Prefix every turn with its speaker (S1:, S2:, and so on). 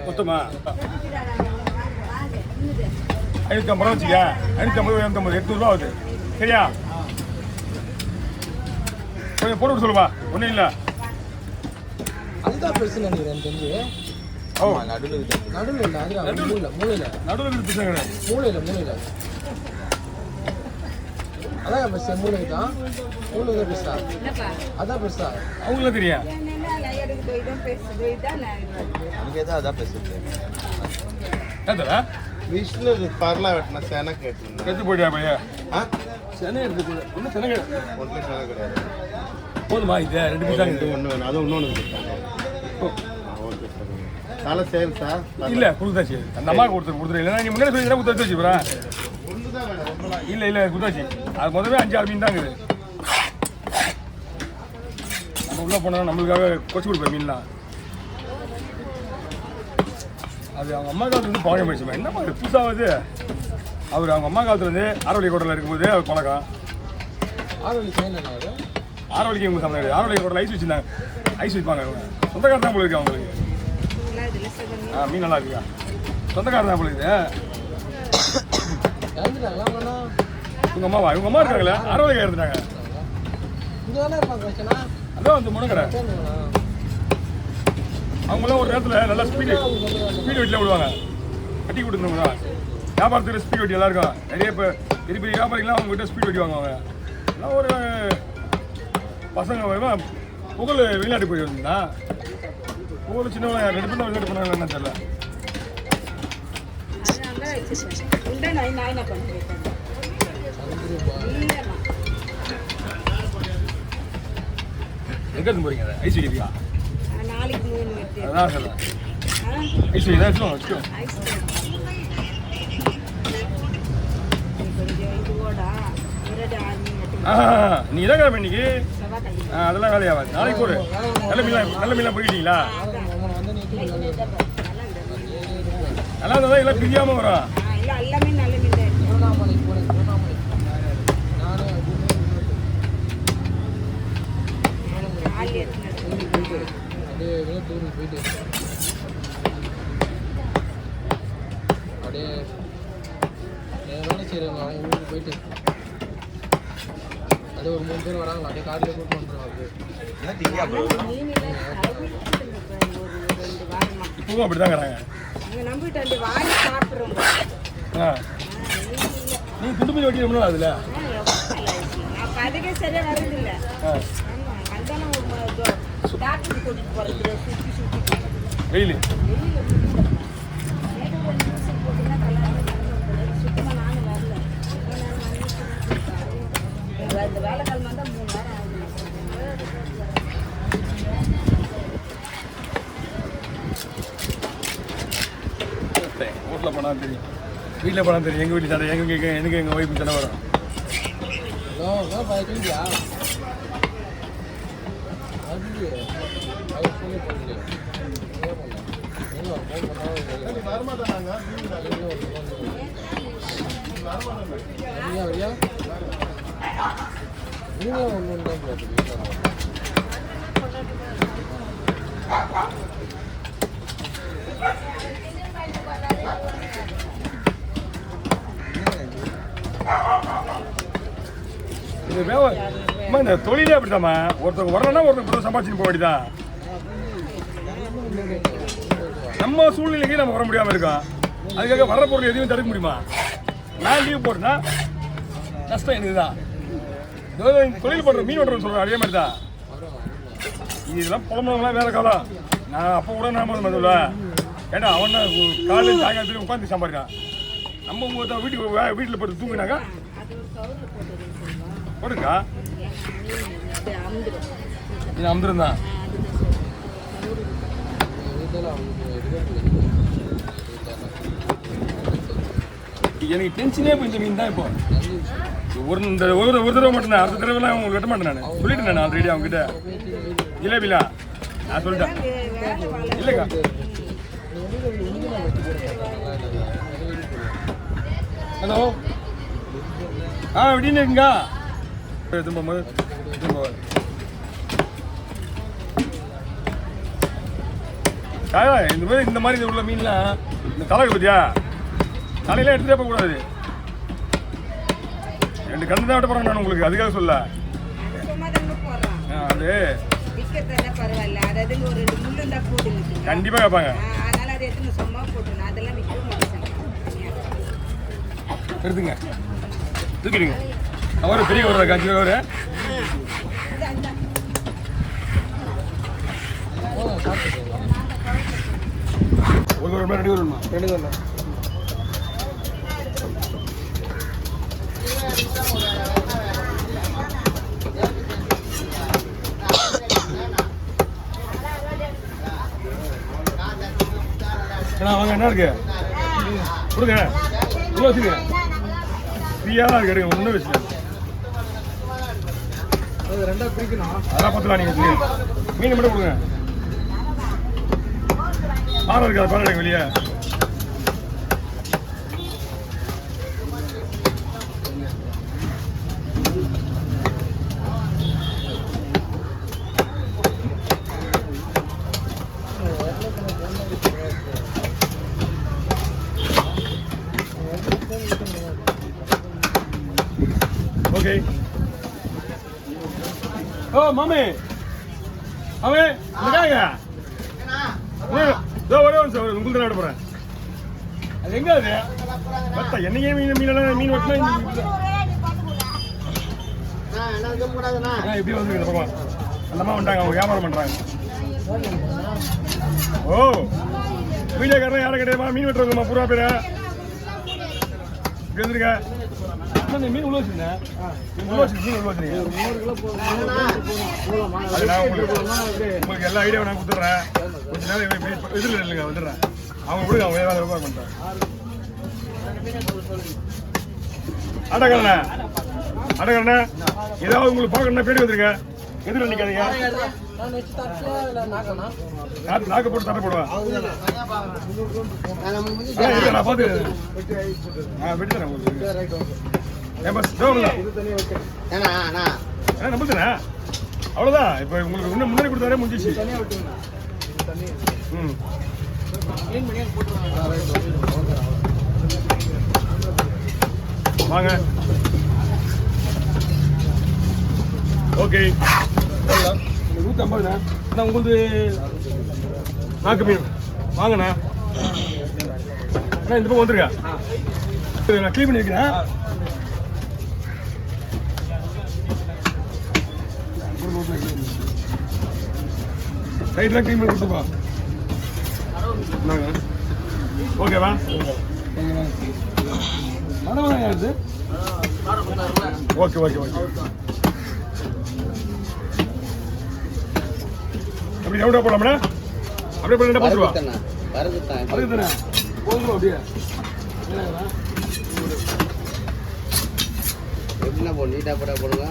S1: மொத்தமா 550 ரூபா வச்சுக்க. 550 850 800 ரூபா ஆகுது. சரியா? கொஞ்சம் போட்டு விட்டு சொல்லுவா. ஒன்றும் இல்லை.
S2: அதுதான் பெருசு நினைக்கிறேன் தெரிஞ்சு.
S1: ஓ
S2: நடுவில் இல்லை. அது மூளையில்
S1: பிரச்சனை கிடையாது.
S2: மூளையில் அதான் பெருசா. மூளை தான் பெருசா. அதான் பெருசா.
S1: அவங்களுக்கு தெரியும்.
S2: அதான் பெருசு.
S1: ஏதா
S2: விஷ்ணு பரலா வெட்டினா சேனை கேட்டு
S1: எடுத்து போயிட்டா பையன். சென்னை எடுத்து போய் ஒன்றும் சென்னை
S2: கிடையாது.
S1: போதுமா? இது 2 பீஸ் தான்.
S2: ஒன்று வேணும். அது இன்னொன்று தலை சேல் சார்
S1: இல்லை கொடுத்தாச்சு. அந்த அம்மா கொடுத்துரு இல்லைன்னா நீ முன்னாடி சொல்லி கொடுத்து வச்சு போகிறேன். இல்லை கொடுத்தாச்சு. அது முதல்ல 5-6 மீன் தான் இருக்குது. நம்ம உள்ளே போனால் நம்மளுக்காக கொச்சு கொடுப்பேன் மீன்லாம். அது அவங்க அம்மா காலத்துலேருந்து பழகம் போயிடுச்சுமா. என்ன மாதிரி புதுசாகுது. அவர் அவங்க அம்மா காலத்துலேருந்து ஆரோவலி கோட்டலில் இருக்கும்போது அவர் பழக்கம். ஆரோவலிக்கு இவங்க சமையல். ஆரோவலி கோட்டலில் ஐஸ் வச்சுருந்தாங்க. ஐஸ் வைப்பாங்க. சொந்தக்காரர் தான் போல இருக்கு அவங்களுக்கு. மீன் நல்லா இருக்குயா. சொந்தக்காரர் தான் போல இருக்குது. இவங்க அம்மா இருக்காங்களே ஆரோவலிக்காக இருந்துட்டாங்க. அதான் வந்து முனக்கடை. அவங்களாம் ஒரு நேரத்தில் நல்லா ஸ்பீடு வெட்டியில் விடுவாங்க. கட்டி கொடுத்துருவாங்க. வியாபாரத்துக்கு ஸ்பீட் வெட்டி எல்லாருக்கும் நிறைய இப்போ பெரிய வியாபாரிகள்லாம் அவங்ககிட்ட ஸ்பீட் வெட்டி வாங்குவாங்க. எல்லாம் ஒரு பசங்க புகழ் வெளிநாட்டு போய் வந்தீங்கன்னா புகழ் சின்னவங்க 2 பேரும் வெளிநாட்டு போனாங்க. என்ன தெரியல. எங்கே இருந்து போறீங்க? ஐஸ் வைக்கிறீங்களா? அதான் சொல்ல ஐஸ் வச்சுக்கோ. நீ இதான் கிளம்பி இன்னைக்கு. அதெல்லாம் வேலையாகாது. நாளைக்கு போடு. நல்ல மீன்லாம் போயிட்டீங்களா? நல்லா இருந்தால் தான் எல்லாம் பிரியாமல் வரும்.
S2: அப்படியே வேலை செய்கிறவங்க அவங்க ஊருக்கு போயிட்டு அது ஒரு 3 பேர் வராங்களா. அப்படியே காரில் கூட்டு வந்துடுவாங்க.
S1: இப்பவும் அப்படிதாங்கிறாங்க. நீ துண்டு போய் வெட்டி அதில்
S3: சரியா வருது இல்லை.
S1: வெயில் வீட்டில் போனால் தெரியும். வீட்டில் போனால் தெரியும். எங்கள் வீட்டில் சண்டை எனக்கு எங்கள் ஒய்ஃபு சண்டை வரும். இந்த தொழிலே அப்படித்தாம்மா. ஒருத்தவங்க வரலன்னா ஒருத்தர் சம்பாதிச்சுன்னு போக வேண்டியதான். நம்ம சூழ்நிலைக்கு நம்ம வர முடியாமல் இருக்கோம். அதுக்காக வர்ற பொருள் எதுவும் தடுக்க முடியுமா? நான் லீவ் போட்டேன்னா கஷ்டம் எனக்கு தான். தொழில் பண்ணுற மீன் ஓட்டுறன்னு சொல்கிறேன். அதே மாதிரி தான் இதெல்லாம் புலம்புறவங்களாம் வேலை காலம். நான் அப்போ கூட நான் மதுவில் ஏன்னா அவன் காலையில் சாயங்காலத்துலேயும் உட்காந்து சம்பாதிக்கான். நம்ம வீட்டில் போட்டு தூங்கினாக்கா போடுக்கா இது அமுதிரம் தான். எனக்கு டென்ஷனே இப்போ இந்த மீன் தான். இப்போ ஒரு தடவை மட்டும் அடுத்த தடவைலாம் உங்களுக்கு வெட்ட மாட்டேன். நான் சொல்லிட்டேன். நான் ஆல்ரெடி அவங்ககிட்ட ஜிலேபிலா நான் சொல்லிட்டேன். இல்லைக்கா ஹலோ விடின்னு இருக்குங்க. திரும்ப இந்த மாதிரி உள்ள மீன்லாம் இந்த தலை பத்தியா தலையெல்லாம் எடுத்துகிட்டே போகக்கூடாது. 2 கண்ணு தான் விட்ட போகிறேன் நான் உங்களுக்கு, அதுக்காக சொல்ல. அது கண்டிப்பாக கேட்பாங்க. எடுத்துங்க தூக்கிடுங்க. அவர் பெரிய ஒரு 5 கிலோ ஒரு ரெடி வருமா?
S2: 2 தான்.
S1: வாங்க, என்ன இருக்கு கொடுங்க, உள்ள வச்சுங்க. ஃப்ரீயாக தான் இருக்கு, எடுங்க, ஒன்றும் வச்சுக்கேன்.
S2: அது 2ஆ பிரிக்கணும்.
S1: அதெல்லாம் பார்த்துலாம். நீங்கள் மீன் மட்டும் கொடுங்க. பாறை இருக்கு, அதை பாருங்க வெளியே. ஓகே. ஓ மாமே, மாமே இருக்காங்க. ஒரே ஒரு சார் உங்களுக்கு தான் விட போகிறேன். அது எங்கே அது பத்தா என்னையே மீனெல்லாம் மீன் வெட்டினா எப்படி வந்துருக்குது பக்கம் அந்தம்மா வந்துட்டாங்க, அவங்க வியாபாரம் பண்ணுறாங்க. ஓ வீடியோக்காரன் யாரும் கிடையாதுமா, மீன் வெட்டுறதுமா பூரா பேர் இப்படி வந்துருக்க. மீன் உள்ள வச்சுருந்தேன், மீன் உள்ள வச்சுருக்கீங்க. அது நான் உங்களுக்கு எல்லா ஐடியாவும் நான் கொடுத்துட்றேன். கொஞ்ச நேரம் இதில் இல்லைங்க, வந்துடுறேன். அவங்க கொடுங்க, அவங்க வேலை வியாபாரம் பண்ணுறேன். அடக்கண்ணே அடக்கண்ணே, ஏதாவது உங்களுக்கு பார்க்கணுன்னா பேடி வந்துருங்க. எதில் நிற்காதீங்க. நாக்கு போட்டு தட்டை போடுவேன். நான் பார்த்து வெட்டி தரேன் உங்களுக்கு. நம்புதுண்ணே, அவ்வளோதான். இப்போ உங்களுக்கு இன்னும் முன்னாடி கொடுத்தாரே முடிஞ்சிச்சு. ம் வாங்க. ஓகே 150ண்ணா. அண்ணா உங்களுக்கு நாக்கு மீன் வாங்கண்ணா. அண்ணா இந்த பக்கம் வந்துருக்கா, நான் க்ளீன் பண்ணி வைக்கிறேன். ரைட்லாம் க்ளீன் பண்ணி கொடுத்துப்பா. ஓகேவா? மரம் யாரு? Okay okay okay. அப்படி எவ்வளோ போடலாம்ண்ணா? அப்படியே போட்டு போட்டுருவா. அதுக்கு தானே போதும். அப்படியே
S3: எப்படின்னா நீட்டாக போடுங்க.